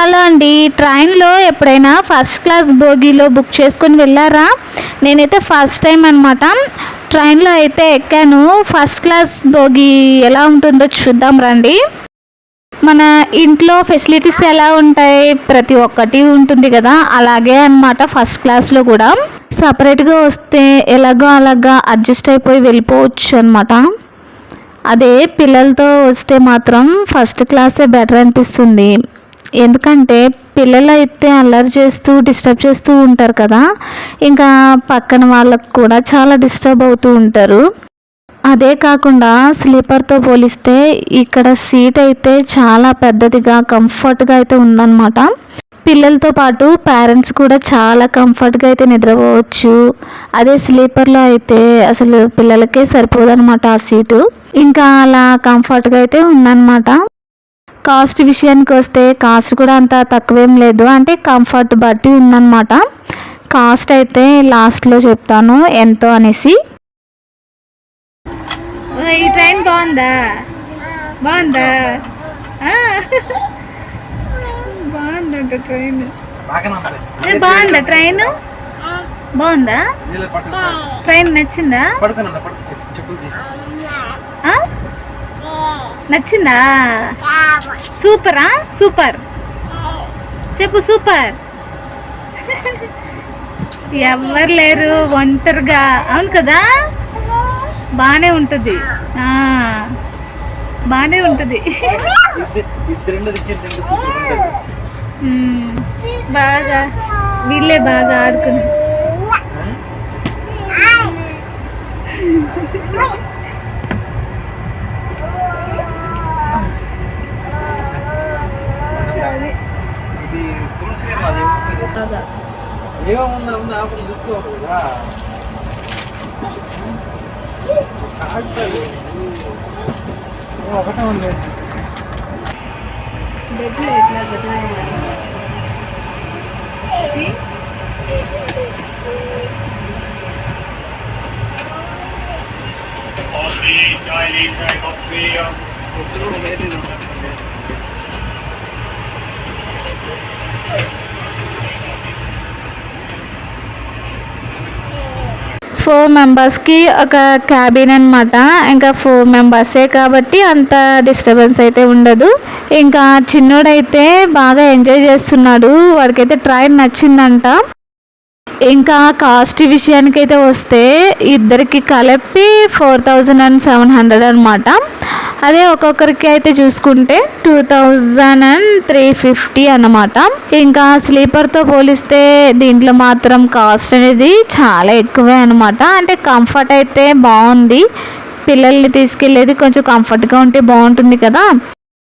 Hello అండి, ట్రైన్లో ఎప్పుడైనా ఫస్ట్ క్లాస్ బోగీలో బుక్ చేసుకొని వెళ్ళారా? నేనైతే ఫస్ట్ టైం అనమాట ట్రైన్లో అయితే ఎక్కాను. ఫస్ట్ క్లాస్ బోగీ ఎలా ఉంటుందో చూద్దాం రండి. మన ఇంట్లో ఫెసిలిటీస్ ఎలా ఉంటాయి, ప్రతి ఒక్కటి ఉంటుంది కదా, అలాగే అనమాట ఫస్ట్ క్లాస్లో కూడా. సపరేట్గా వస్తే ఎలాగో అలాగా అడ్జస్ట్ అయిపోయి వెళ్ళిపోవచ్చు అనమాట. అదే పిల్లలతో వస్తే మాత్రం ఫస్ట్ క్లాసే బెటర్ అనిపిస్తుంది. ఎందుకంటే పిల్లలు అయితే అల్లరి చేస్తూ డిస్టర్బ్ చేస్తూ ఉంటారు కదా, ఇంకా పక్కన వాళ్ళకు కూడా చాలా డిస్టర్బ్ అవుతూ ఉంటారు. అదే కాకుండా స్లీపర్తో పోలిస్తే ఇక్కడ సీట్ అయితే చాలా పెద్దదిగా కంఫర్ట్గా అయితే ఉందన్నమాట. పిల్లలతో పాటు పేరెంట్స్ కూడా చాలా కంఫర్ట్గా అయితే నిద్రపోవచ్చు. అదే స్లీపర్లో అయితే అసలు పిల్లలకే సరిపోదన్నమాట ఆ సీటు. ఇంకా అలా కంఫర్ట్గా అయితే ఉందన్నమాట. కాస్ట్ విషయానికి వస్తే కాస్ట్ కూడా అంత తక్కువేం లేదు, అంటే కంఫర్ట్ బట్టి ఉందన్నమాట. కాస్ట్ అయితే లాస్ట్లో చెప్తాను ఎంతో అనేసి. ఈ ట్రైన్ బాగుందా? బాగుందా? బాగుందంట ట్రైన్. బాగుందా ట్రైన్? బాగుందా ట్రైన్? నచ్చిందా? నచ్చిందా? సూపరా? సూపర్ చెప్పు, సూపర్. ఎవరు లేరు, ఒంటరిగా. అవును కదా, బాగానే ఉంటుంది, బాగానే ఉంటుంది. బాగా వీళ్ళే బాగా ఆడుకుని. బెడ్లో ఎట్లా ఫోర్ మెంబర్స్కి ఒక క్యాబిన్ అనమాట. ఇంకా 4 మెంబర్సే కాబట్టి అంత డిస్టర్బెన్స్ అయితే ఉండదు. ఇంకా చిన్నోడైతే బాగా ఎంజాయ్ చేస్తున్నాడు, వాడికైతే ట్రైన్ నచ్చిందంట. ఇంకా కాస్ట్ విషయానికైతే వస్తే ఇద్దరికి కలిపి 4700 అనమాట. అదే ఒక్కొక్కరికి అయితే చూసుకుంటే 2350 అన్నమాట. ఇంకా స్లీపర్తో పోలిస్తే దీంట్లో మాత్రం కాస్ట్ అనేది చాలా ఎక్కువే అనమాట. అంటే కంఫర్ట్ అయితే బాగుంది, పిల్లల్ని తీసుకెళ్ళేది కొంచెం కంఫర్ట్గా ఉంటే బాగుంటుంది కదా.